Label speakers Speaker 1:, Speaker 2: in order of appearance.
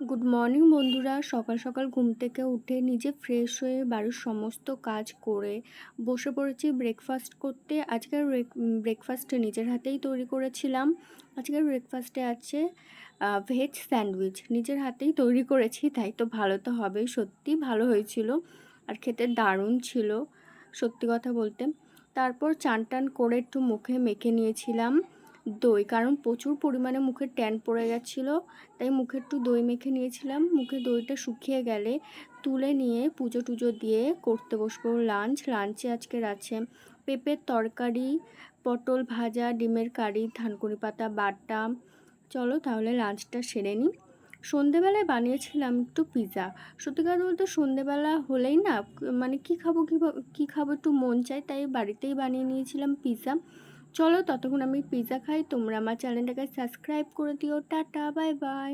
Speaker 1: Good morning বন্ধুরা। সকাল সকাল ঘুম থেকে উঠে নিজে ফ্রেশ হয়ে বাড়ির সমস্ত কাজ করে বসে পড়েছি ব্রেকফাস্ট করতে। আজকের ব্রেকফাস্টে নিজের হাতেই তৈরি করেছিলাম। আজকের ব্রেকফাস্টে আছে ভেজ স্যান্ডউইচ, নিজের হাতেই তৈরি করেছি, তাই তো ভালো তো হবেই। সত্যি ভালো হয়েছিল আর খেতে দারুণ ছিল সত্যি কথা বলতে। তারপর চান টান করে একটু মুখে মেখে নিয়েছিলাম দই, কারণ প্রচুর পরিমাণে মুখে ট্যান পড়ে গেছিলো, তাই মুখে একটু দই মেখে নিয়েছিলাম। মুখে দইটা শুকিয়ে গেলে তুলে নিয়ে পুজো টুজো দিয়ে করতে বসবো লাঞ্চে আজকের আছে পেঁপের তরকারি, পটল ভাজা, ডিমের কারি, থানকুনি পাতা বাটা। চলো তাহলে লাঞ্চটা সেরে নিই। সন্ধেবেলায় বানিয়েছিলাম একটু পিৎজা। সত্যি কথা বলতে সন্ধেবেলা হলেই না মানে কী খাবো একটু মন চায়, তাই বাড়িতেই বানিয়ে নিয়েছিলাম পিৎজা। চলো ততক্ষণ আমি পিৎজা খাই, তোমরা আমার চ্যানেলটাকে সাবস্ক্রাইব করে দিও। Tata, bye bye.